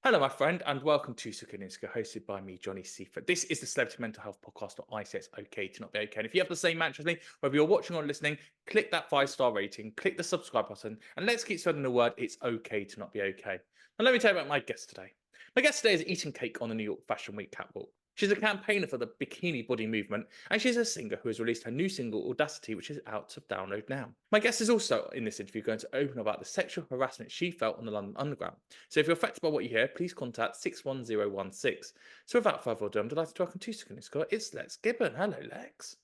Hello, my friend, and welcome to Sukuniska, hosted by me, Johnny Seifert. This is the Celebrity Mental Health Podcast where I say it's okay to not be okay. And if you have the same mantra as me, whether you're watching or listening, click that 5-star rating, click the subscribe button, and let's keep spreading the word it's okay to not be okay. Now, let me tell you about my guest today. My guest today is eating cake on the New York Fashion Week catwalk. She's a campaigner for the bikini body movement, and she's a singer who has released her new single, Audacity, which is out of download now. My guest is also, in this interview, going to open about the sexual harassment she felt on the London Underground. So if you're affected by what you hear, please contact 61016. So without further ado, I'm delighted to welcome to Sukuniska. It's Lex Gibbon. Hello, Lex.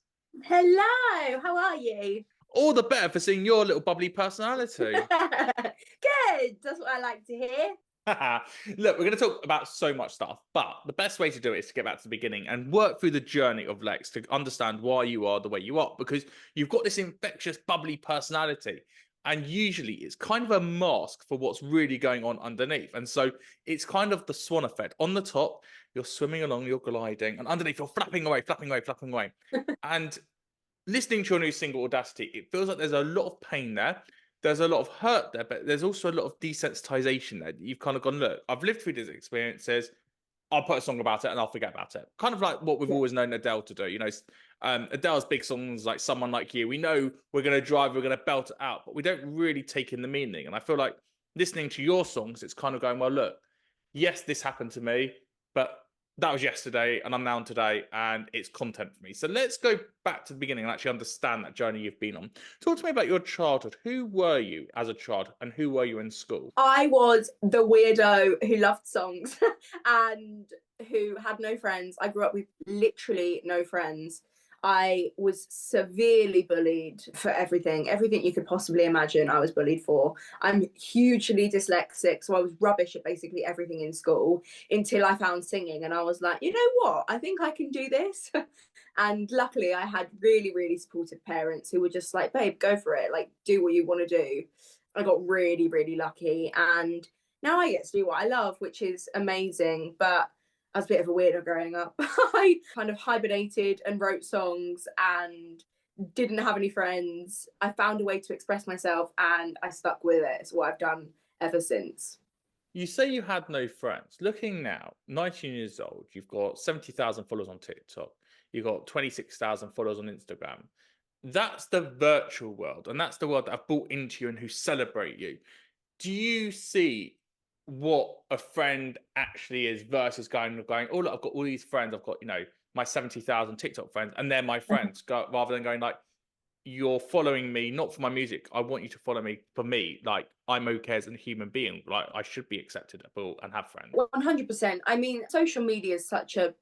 Hello, how are you? All the better for seeing your little bubbly personality. Good, that's what I like to hear. Look, we're going to talk about so much stuff, but the best way to do it is to get back to the beginning and work through the journey of Lex to understand why you are the way you are, because you've got this infectious, bubbly personality. And usually it's kind of a mask for what's really going on underneath. And so it's kind of the swan effect. On the top, you're swimming along, you're gliding, and underneath, you're flapping away, flapping away, flapping away. And listening to your new single, Audacity, it feels like there's a lot of pain there. There's a lot of hurt there, but there's also a lot of desensitization there. You've kind of gone, look, I've lived through these experiences. I'll put a song about it and I'll forget about it. Kind of like what we've always known Adele to do. You know, Adele's big songs like Someone Like You. We know we're going to drive, we're going to belt it out, but we don't really take in the meaning. And I feel like listening to your songs, it's kind of going, well, look, yes, this happened to me, but that was yesterday and I'm now on today and it's content for me. So let's go back to the beginning and actually understand that journey you've been on. Talk to me about your childhood. Who were you as a child and who were you in school? I was the weirdo who loved songs and who had no friends. I grew up with literally no friends. I was severely bullied for everything you could possibly imagine. I was bullied for. I'm hugely dyslexic, so I was rubbish at basically everything in school until I found singing, and I was like, you know what? I think I can do this. And luckily, I had really, really supportive parents who were just like, babe, go for it. Like, do what you want to do. I got really, really lucky, and now I get to do what I love, which is amazing. But I was a bit of a weirdo growing up. I kind of hibernated and wrote songs and didn't have any friends. I found a way to express myself and I stuck with it. It's what I've done ever since. You say you had no friends. Looking now, 19 years old, you've got 70,000 followers on TikTok. You've got 26,000 followers on Instagram. That's the virtual world, and that's the world that I've brought into you and who celebrate you. Do you see what a friend actually is versus going, oh, look, I've got all these friends. I've got, my 70,000 TikTok friends, and they're my friends, rather than going like, you're following me not for my music. I want you to follow me for me. Like, I'm okay as a human being. Like, I should be acceptable and have friends. 100%. I mean, social media is such a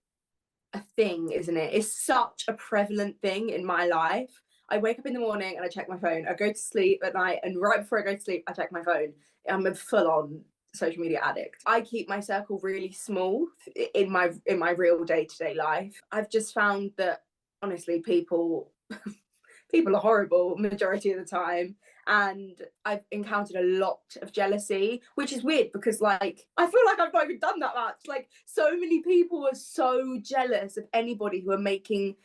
thing, isn't it? It's such a prevalent thing in my life. I wake up in the morning and I check my phone. I go to sleep at night, and right before I go to sleep, I check my phone. I'm a full-on social media addict. I keep my circle really small in my real day-to-day life. I've just found that honestly, people are horrible majority of the time, and I've encountered a lot of jealousy, which is weird because like I feel like I've not even done that much. Like, so many people are so jealous of anybody who are making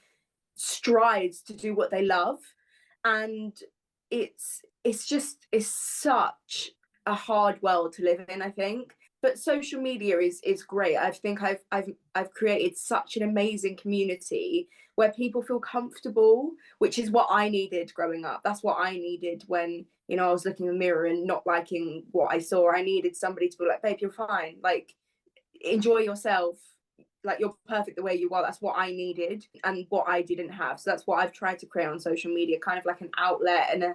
strides to do what they love, and it's such a hard world to live in, I think. But social media is great. I think I've created such an amazing community where people feel comfortable, which is what I needed growing up. That's what I needed when, I was looking in the mirror and not liking what I saw. I needed somebody to be like, babe, you're fine. Like, enjoy yourself. Like, you're perfect the way you are. That's what I needed and what I didn't have. So that's what I've tried to create on social media, kind of like an outlet and a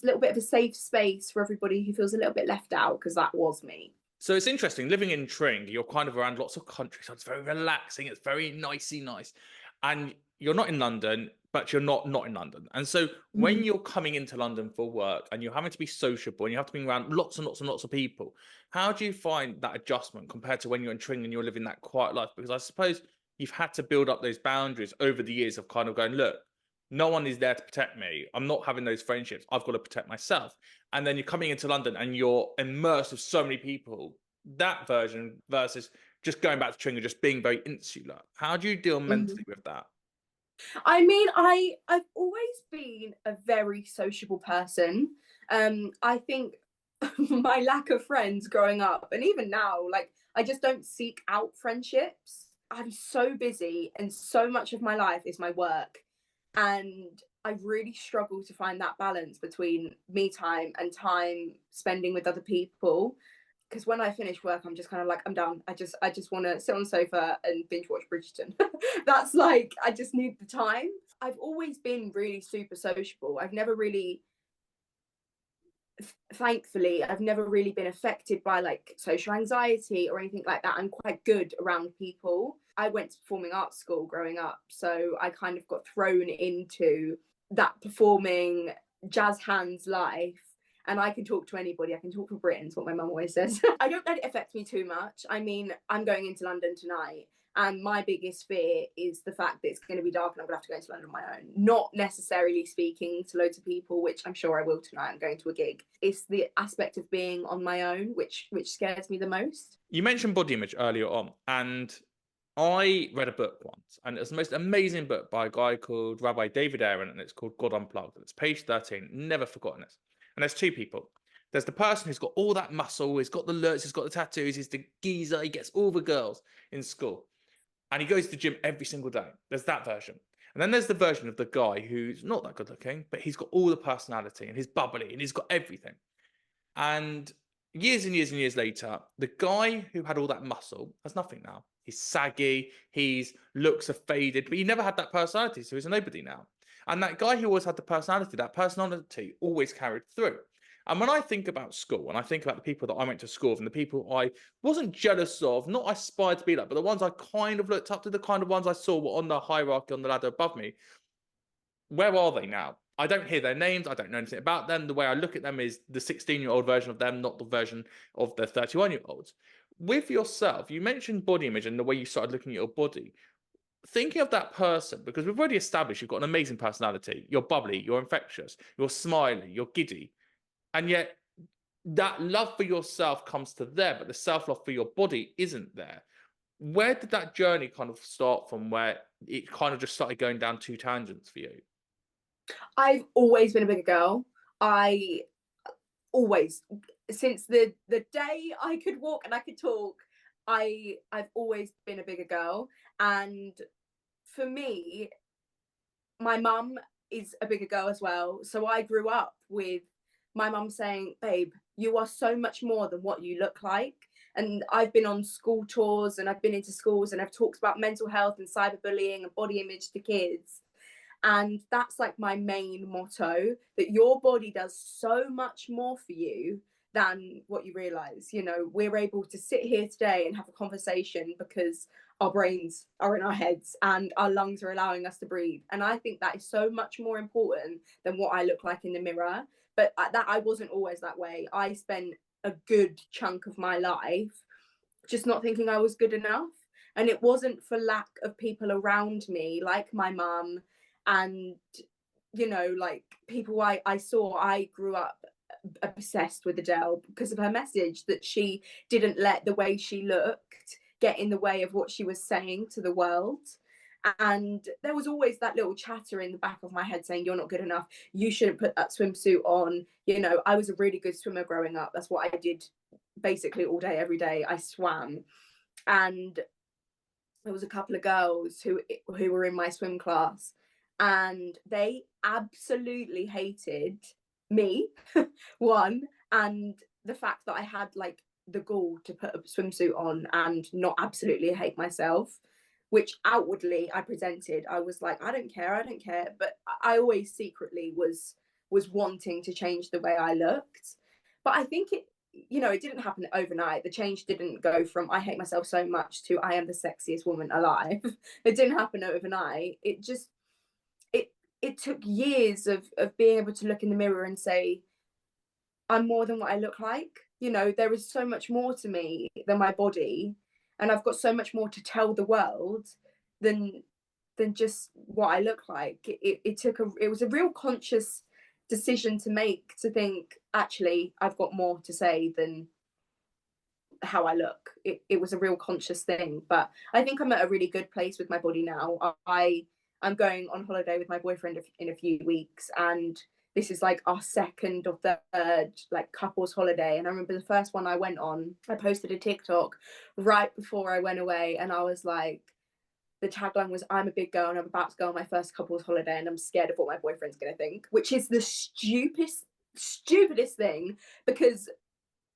little bit of a safe space for everybody who feels a little bit left out, because that was me. So it's interesting living in Tring. You're kind of around lots of country, so it's very relaxing. It's very nicey nice, and you're not in London, but you're not in London. And so when you're coming into London for work and you're having to be sociable and you have to be around lots and lots and lots of people, how do you find that adjustment compared to when you're in Tring and you're living that quiet life? Because I suppose you've had to build up those boundaries over the years of kind of going, look, no one is there to protect me. I'm not having those friendships. I've got to protect myself. And then you're coming into London and you're immersed with so many people. That version versus just going back to Tring and just being very insular. How do you deal mentally with that? I mean, I've always been a very sociable person. I think my lack of friends growing up, and even now, like, I just don't seek out friendships. I'm so busy, and so much of my life is my work. And I really struggle to find that balance between me time and time spending with other people. Because when I finish work, I'm just kind of like, I'm done. I just want to sit on the sofa and binge watch Bridgerton. That's like, I just need the time. I've always been really super sociable. I've never really, thankfully, I've never really been affected by like social anxiety or anything like that. I'm quite good around people. I went to performing arts school growing up, so I kind of got thrown into that performing jazz hands life. And I can talk to anybody. I can talk for Britain, is what my mum always says. I don't let it affect me too much. I mean, I'm going into London tonight, and my biggest fear is the fact that it's going to be dark and I'm going to have to go into London on my own. Not necessarily speaking to loads of people, which I'm sure I will tonight. I'm going to a gig. It's the aspect of being on my own, which scares me the most. You mentioned body image earlier on, and I read a book once, and it's the most amazing book by a guy called Rabbi David Aaron, and it's called God Unplugged. It's page 13. Never forgotten this. And there's two people. There's the person who's got all that muscle, he's got the lurks, he's got the tattoos, he's the geezer, he gets all the girls in school. And he goes to the gym every single day. There's that version. And then there's the version of the guy who's not that good looking, but he's got all the personality and he's bubbly and he's got everything. And years and years and years later, the guy who had all that muscle has nothing now. He's saggy, his looks are faded, but he never had that personality, so he's a nobody now. And that guy who always had the personality, that personality always carried through. And when I think about school, and I think about the people that I went to school with, and the people I wasn't jealous of, not aspired to be like, but the ones I kind of looked up to, the kind of ones I saw were on the hierarchy, on the ladder above me, where are they now? I don't hear their names. I don't know anything about them. The way I look at them is the 16-year-old version of them, not the version of the 31-year-olds. With yourself, you mentioned body image and the way you started looking at your body. Thinking of that person, because we've already established you've got an amazing personality. You're bubbly, you're infectious, you're smiley, you're giddy. And yet that love for yourself comes to there, but the self-love for your body isn't there. Where did that journey kind of start from, where it kind of just started going down two tangents for you? I've always been a bigger girl. I always, since the day I could walk and I could talk, I've always been a bigger girl. And for me, my mum is a bigger girl as well. So I grew up with my mum saying, babe, you are so much more than what you look like. And I've been on school tours and I've been into schools and I've talked about mental health and cyberbullying and body image to kids. And that's like my main motto, that your body does so much more for you than what you realize. You know, we're able to sit here today and have a conversation because our brains are in our heads and our lungs are allowing us to breathe. And I think that is so much more important than what I look like in the mirror. But that I wasn't always that way. I spent a good chunk of my life just not thinking I was good enough. And it wasn't for lack of people around me, like my mum and, you know, like people I saw. I grew up obsessed with Adele because of her message, that she didn't let the way she looked get in the way of what she was saying to the world. And there was always that little chatter in the back of my head saying, you're not good enough, you shouldn't put that swimsuit on. You know, I was a really good swimmer growing up. That's what I did basically all day every day. I swam. And there was a couple of girls who were in my swim class, and they absolutely hated me one, and the fact that I had like the gall to put a swimsuit on and not absolutely hate myself, which outwardly I presented. I was like, I don't care, but I always secretly was wanting to change the way I looked. But I think it, you know, it didn't happen overnight. The change didn't go from I hate myself so much to I am the sexiest woman alive. It didn't happen overnight. It just it took years of being able to look in the mirror and say, I'm more than what I look like. You know, there is so much more to me than my body, and I've got so much more to tell the world than just what I look like. It was a real conscious decision to make, to think, actually, I've got more to say than how I look. It was a real conscious thing. But I think I'm at a really good place with my body now. I'm going on holiday with my boyfriend in a few weeks, and this is like our second or third like couples holiday. And I remember the first one I went on, I posted a TikTok right before I went away, and I was like, the tagline was, I'm a big girl and I'm about to go on my first couples holiday and I'm scared of what my boyfriend's gonna think, which is the stupidest thing, because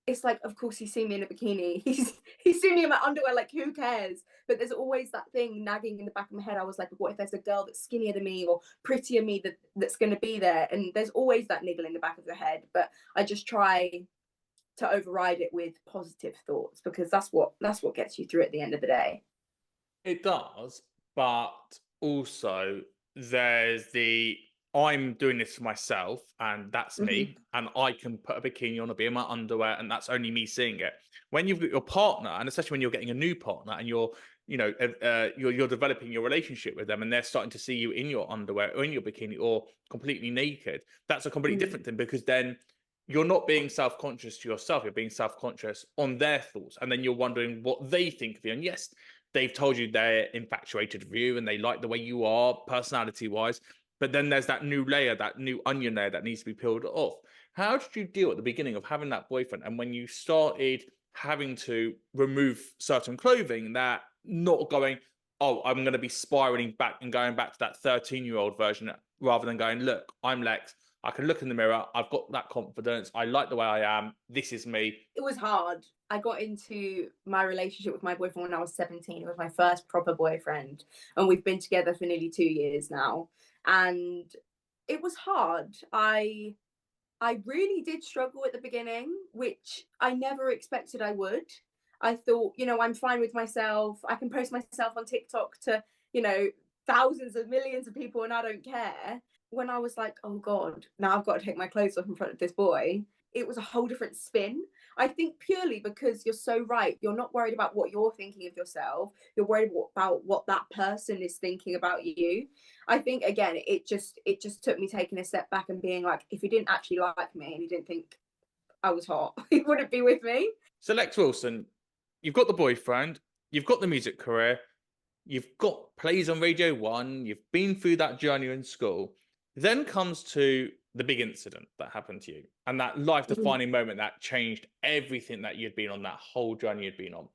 it's like, of course he's seen me in a bikini, he's seen me in my underwear, like who cares? But there's always that thing nagging in the back of my head. I was like, what if there's a girl that's skinnier than me or prettier than me that's going to be there? And there's always that niggle in the back of the head, but I just try to override it with positive thoughts, because that's what gets you through at the end of the day. It does, but also there's the I'm doing this for myself and that's me, and I can put a bikini on or be in my underwear and that's only me seeing it. When you've got your partner, and especially when you're getting a new partner and you're you're developing your relationship with them and they're starting to see you in your underwear or in your bikini or completely naked, that's a completely different thing, because then you're not being self-conscious to yourself, you're being self-conscious on their thoughts, and then you're wondering what they think of you. And yes, they've told you they're infatuated with you and they like the way you are personality wise, but then there's that new layer, that new onion layer that needs to be peeled off. How did you deal at the beginning of having that boyfriend, and when you started having to remove certain clothing, that not going, oh, I'm going to be spiraling back and going back to that 13-year-old version, rather than going, look, I'm Lex, I can look in the mirror, I've got that confidence, I like the way I am, this is me? It was hard. I got into my relationship with my boyfriend when I was 17. It was my first proper boyfriend, and we've been together for nearly 2 years now. And it was hard. I really did struggle at the beginning, which I never expected I would. I thought, I'm fine with myself. I can post myself on TikTok to, thousands of millions of people and I don't care. When I was like, oh God, now I've got to take my clothes off in front of this boy, it was a whole different spin. I think purely because you're so right. You're not worried about what you're thinking of yourself. You're worried about what that person is thinking about you. I think, again, it just took me taking a step back and being like, if he didn't actually like me and he didn't think I was hot, he wouldn't be with me. So Lex Wilson, you've got the boyfriend, you've got the music career, you've got plays on Radio 1, you've been through that journey in school. Then comes to the big incident that happened to you, and that life-defining moment that changed everything that you'd been on, that whole journey you'd been on.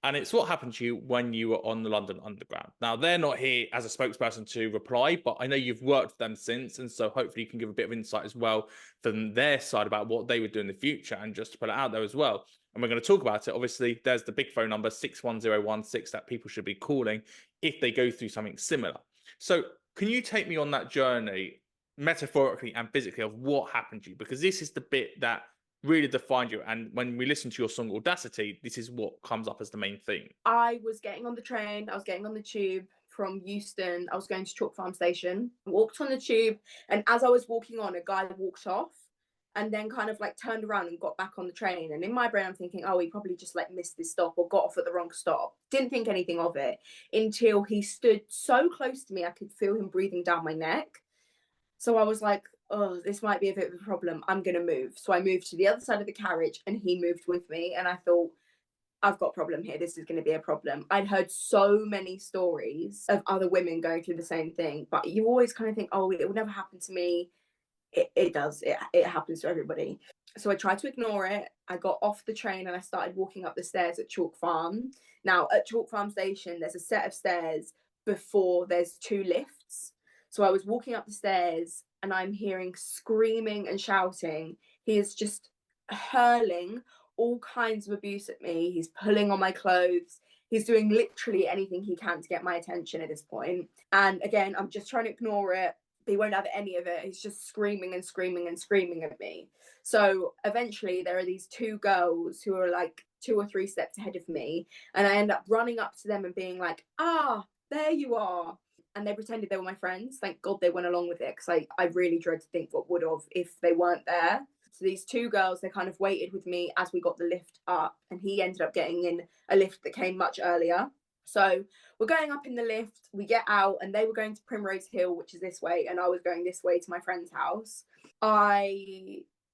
And it's what happened to you when you were on the London Underground. Now, they're not here as a spokesperson to reply, but I know you've worked with them since, and so hopefully you can give a bit of insight as well from their side about what they would do in the future, and just to put it out there as well. And we're going to talk about it. Obviously, there's the big phone number, 61016, that people should be calling if they go through something similar. So can you take me on that journey, metaphorically and physically, of what happened to you? Because this is the bit that really defined you. And when we listen to your song Audacity, this is what comes up as the main theme. I was getting on the train, I was getting on the tube from Euston, I was going to Chalk Farm Station, I walked on the tube, and as I was walking on, a guy walked off and then kind of like turned around and got back on the train. And in my brain, I'm thinking, oh, he probably just like missed this stop or got off at the wrong stop. Didn't think anything of it until he stood so close to me, I could feel him breathing down my neck. So I was like, oh, this might be a bit of a problem. I'm going to move. So I moved to the other side of the carriage and he moved with me. And I thought, I've got a problem here. This is going to be a problem. I'd heard so many stories of other women going through the same thing, but you always kind of think, oh, it will never happen to me. It does. It happens to everybody. So I tried to ignore it. I got off the train and I started walking up the stairs at Chalk Farm. Now, at Chalk Farm Station, there's a set of stairs before there's 2 lifts. So I was walking up the stairs and I'm hearing screaming and shouting. He is just hurling all kinds of abuse at me. He's pulling on my clothes. He's doing literally anything he can to get my attention at this point. And again, I'm just trying to ignore it. But he won't have any of it. He's just screaming and screaming and screaming at me. So eventually there are these 2 girls who are like 2 or 3 steps ahead of me. And I end up running up to them and being like, there you are. And they pretended they were my friends. Thank God they went along with it, because I really dread to think what would have if they weren't there. So these 2 girls, they kind of waited with me as we got the lift up, and he ended up getting in a lift that came much earlier. So we're going up in the lift, we get out, and they were going to Primrose Hill, which is this way, and I was going this way to my friend's house.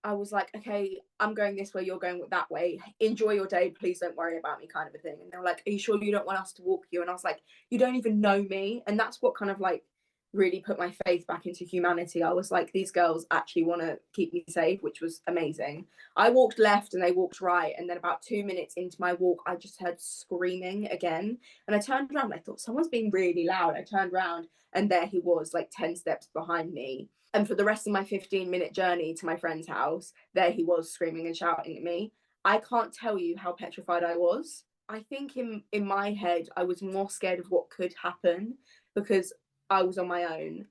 I was like, okay, I'm going this way, you're going that way. Enjoy your day, please don't worry about me, kind of a thing. And they were like, are you sure you don't want us to walk you? And I was like, you don't even know me. And that's what kind of like really put my faith back into humanity. I was like, these girls actually want to keep me safe, which was amazing. I walked left and they walked right. And then about 2 minutes into my walk, I just heard screaming again. And I turned around. I thought someone's being really loud. I turned around and there he was, like 10 steps behind me. And for the rest of my 15-minute journey to my friend's house, there he was screaming and shouting at me. I can't tell you how petrified I was. I think in my head, I was more scared of what could happen because I was on my own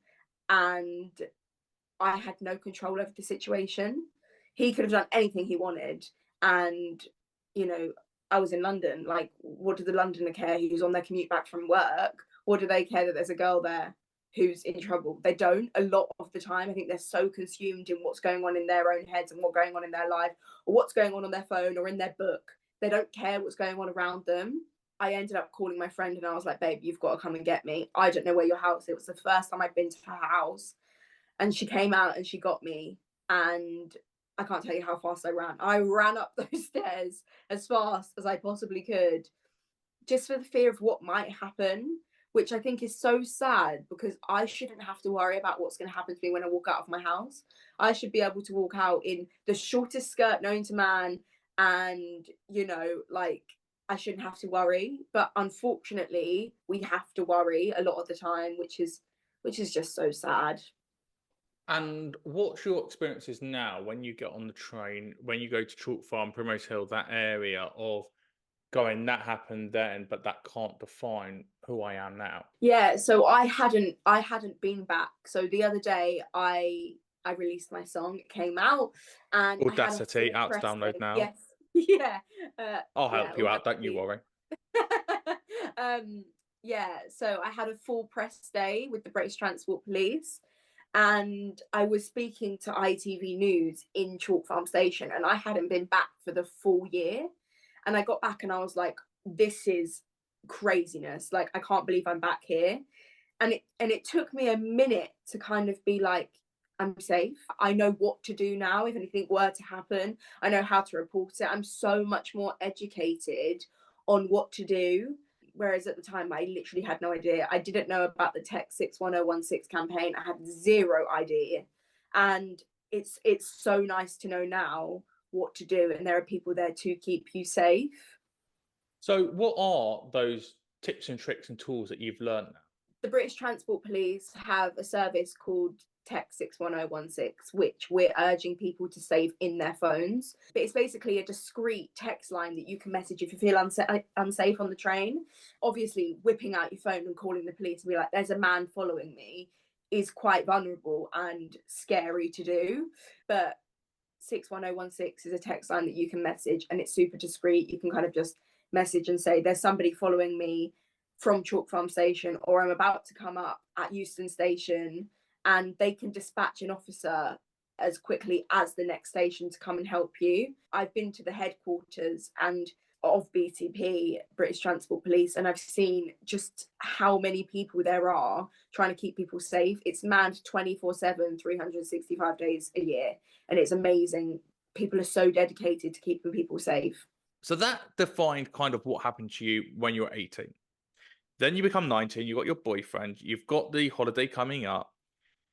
and I had no control over the situation. He could have done anything he wanted. And, you know, I was in London. Like, what do the Londoner care who's on their commute back from work? What do they care that there's a girl there who's in trouble? They don't, a lot of the time. I think they're so consumed in what's going on in their own heads and what's going on in their life or what's going on their phone or in their book. They don't care what's going on around them. I ended up calling my friend and I was like, babe, you've got to come and get me. I don't know where your house is. It was the first time I'd been to her house. And she came out and she got me. And I can't tell you how fast I ran. I ran up those stairs as fast as I possibly could, just for the fear of what might happen, which I think is so sad because I shouldn't have to worry about what's going to happen to me when I walk out of my house. I should be able to walk out in the shortest skirt known to man and, you know, like, I shouldn't have to worry, but unfortunately, we have to worry a lot of the time, which is just so sad. And what's your experiences now when you get on the train, when you go to Chalk Farm, Primrose Hill, that area of going, that happened then, but that can't define who I am now? Yeah, so I hadn't been back. So the other day, I released my song. It came out, and I had a Audacity, full out to press download day. now. Yes, yeah, I'll yeah, help you out, don't you Audacity. worry. Yeah, so I had a full press day with the British Transport Police, and I was speaking to ITV News in Chalk Farm Station, and I hadn't been back for the full year. And I got back and I was like, this is craziness. Like, I can't believe I'm back here. And it took me a minute to kind of be like, I'm safe. I know what to do now if anything were to happen. I know how to report it. I'm so much more educated on what to do. Whereas at the time, I literally had no idea. I didn't know about the Tech 61016 campaign. I had zero idea. And it's so nice to know now what to do. And there are people there to keep you safe. So what are those tips and tricks and tools that you've learned now? The British Transport Police have a service called Tech 61016, which we're urging people to save in their phones. But it's basically a discreet text line that you can message if you feel unsafe on the train. Obviously, whipping out your phone and calling the police and be like, there's a man following me is quite vulnerable and scary to do. But 61016 is a text line that you can message and it's super discreet. You can kind of just message and say, there's somebody following me from Chalk Farm Station, or I'm about to come up at Euston Station, and they can dispatch an officer as quickly as the next station to come and help you. I've been to the headquarters and of BTP, British Transport Police, and I've seen just how many people there are trying to keep people safe. It's manned 24/7, 365 days a year, and it's amazing. People are so dedicated to keeping people safe. So that defined kind of what happened to you when you were 18. Then you become 19, you've got your boyfriend, you've got the holiday coming up.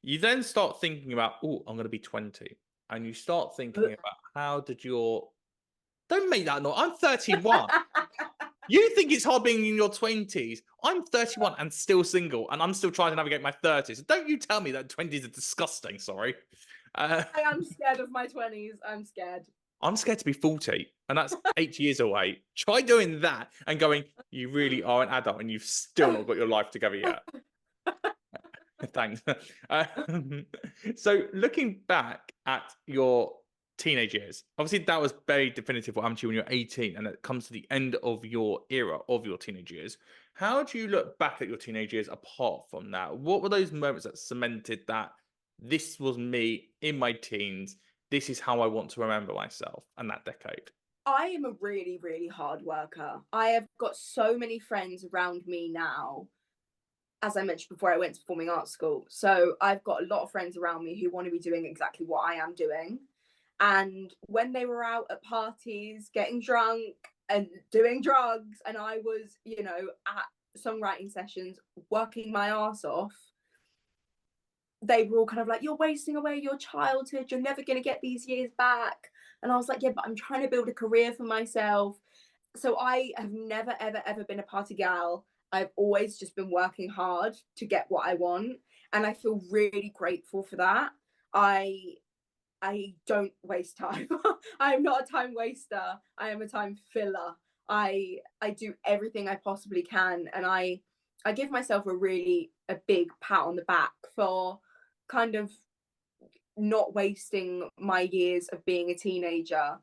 You then start thinking about, oh, I'm going to be 20. And you start thinking about how did your... Don't make that noise. I'm 31. You think it's hard being in your 20s. I'm 31 and still single, and I'm still trying to navigate my 30s. Don't you tell me that 20s are disgusting, sorry. I am scared of my 20s. I'm scared. I'm scared to be 40, and that's 8 years away. Try doing that and going, you really are an adult and you've still not got your life together yet. Thanks. So looking back at your teenage years, obviously that was very definitive what happened to you when you're 18, and it comes to the end of your era of your teenage years. How do you look back at your teenage years apart from that? What were those moments that cemented that this was me in my teens? This is how I want to remember myself and that decade. I am a really, really hard worker. I have got so many friends around me now. As I mentioned before, I went to performing arts school. So I've got a lot of friends around me who want to be doing exactly what I am doing. And when they were out at parties, getting drunk and doing drugs, and I was, you know, at songwriting sessions, working my ass off, they were all kind of like, you're wasting away your childhood, you're never going to get these years back. And I was like, yeah, but I'm trying to build a career for myself. So I have never, ever, ever been a party gal. I've always just been working hard to get what I want. And I feel really grateful for that. I don't waste time. I am not a time waster. I am a time filler. I do everything I possibly can, and I give myself a big pat on the back for kind of not wasting my years of being a teenager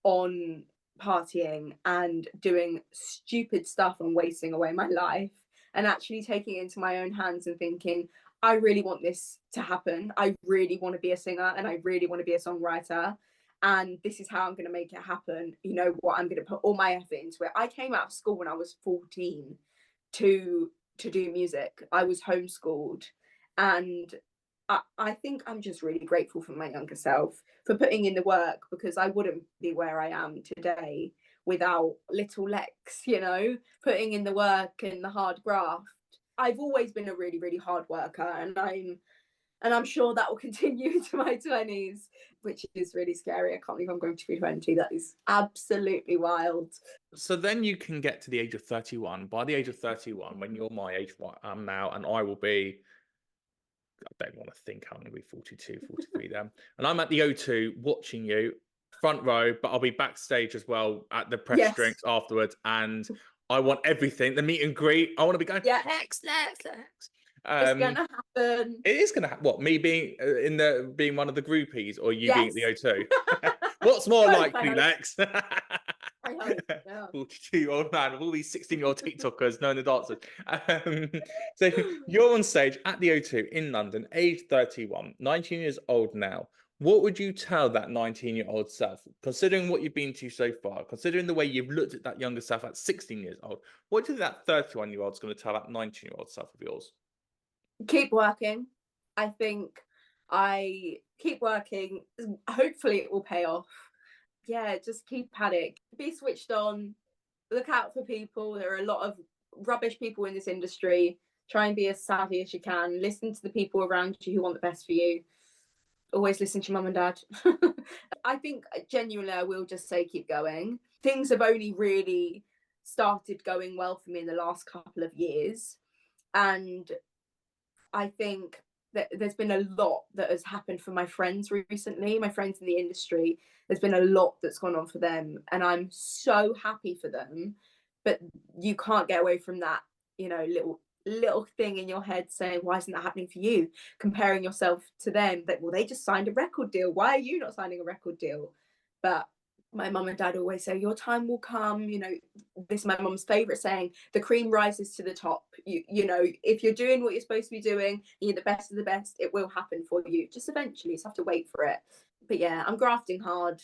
on partying and doing stupid stuff and wasting away my life, and actually taking it into my own hands and thinking, I really want this to happen. I really want to be a singer and I really want to be a songwriter. And this is how I'm going to make it happen. You know what? I'm going to put all my effort into it. I came out of school when I was 14 to do music. I was homeschooled. And I think I'm just really grateful for my younger self for putting in the work, because I wouldn't be where I am today without little Lex, you know, putting in the work and the hard graft. I've always been a really, really hard worker, and I'm sure that will continue into my 20s, which is really scary. I can't believe I'm going to be 20. That is absolutely wild. So then you can get to the age of 31. By the age of 31, when you're my age, what I am now, and I will be, I don't want to think how I'm going to be 42, 43 then. And I'm at the O2 watching you, front row, but I'll be backstage as well at the press drinks afterwards. And I want everything, the meet and greet. I want to be going, Lex. It's going to happen. It is going to happen. What, me being being one of the groupies, or you being at the O2? What's more likely, Lex? I hope, yeah. 42-year-old man with all these 16-year-old TikTokers knowing the dancers. So you're on stage at the O2 in London, age 31, 19 years old now. What would you tell that 19-year-old self, considering what you've been to so far, considering the way you've looked at that younger self at 16 years old? What do you think that 31-year-old is going to tell that 19-year-old self of yours? Keep working. I think I keep working. Hopefully it will pay off. Yeah, just keep at it. Be switched on. Look out for people. There are a lot of rubbish people in this industry. Try and be as savvy as you can. Listen to the people around you who want the best for you. Always listen to your mum and dad. I think genuinely I will just say keep going. Things have only really started going well for me in the last couple of years. And I think that there's been a lot that has happened for my friends recently, my friends in the industry. There's been a lot that's gone on for them, and I'm so happy for them. But you can't get away from that, you know, little thing in your head saying, why isn't that happening for you? Comparing yourself to them, that, well, they just signed a record deal. Why are you not signing a record deal? But my mum and dad always say, your time will come. You know, this is my mum's favourite saying, the cream rises to the top. You know, if you're doing what you're supposed to be doing, and you're the best of the best, it will happen for you. Just eventually, you just have to wait for it. But yeah, I'm grafting hard.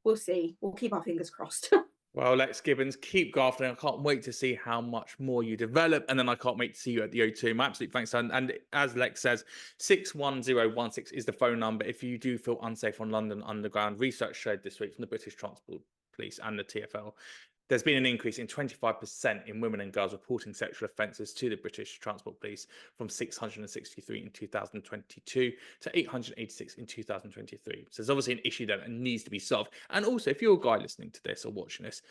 We'll see. We'll keep our fingers crossed. Well, Lex Gibbons, keep grafting. I can't wait to see how much more you develop. And then I can't wait to see you at the O2. My absolute thanks. And as Lex says, 61016 is the phone number. If you do feel unsafe on London Underground, research showed this week from the British Transport Police and the TfL, there's been an increase in 25% in women and girls reporting sexual offences to the British Transport Police, from 663 in 2022 to 886 in 2023. So there's obviously an issue there that needs to be solved. And also, if you're a guy listening to this or watching this,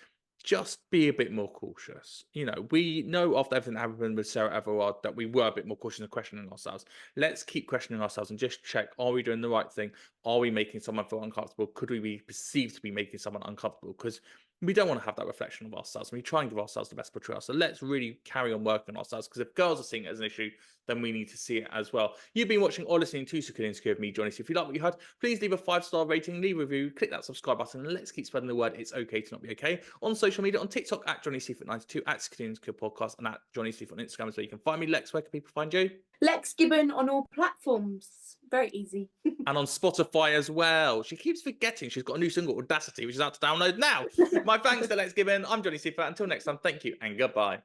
just be a bit more cautious. You know, we know after everything that happened with Sarah Everard that we were a bit more cautious and questioning ourselves. Let's keep questioning ourselves and just check, are we doing the right thing? Are we making someone feel uncomfortable? Could we be perceived to be making someone uncomfortable? Because we don't want to have that reflection of ourselves. We try and give ourselves the best portrayal. So let's really carry on working on ourselves, because if girls are seeing it as an issue, then we need to see it as well. You've been watching or listening to Secure Insecure with me, Johnny. So if you like what you heard, please leave a 5-star rating, leave a review, click that subscribe button, and let's keep spreading the word. It's okay to not be okay. On social media, on TikTok at Johnny Seifert 92, at Secure Insecure Podcast, and at Johnny Seifert on Instagram is where you can find me. Lex, where can people find you? Lex Gibbon on all platforms. Very easy. And on Spotify as well. She keeps forgetting she's got a new single, Audacity, which is out to download now. My thanks to Lex Gibbon. I'm Johnny Seifert. Until next time, thank you and goodbye.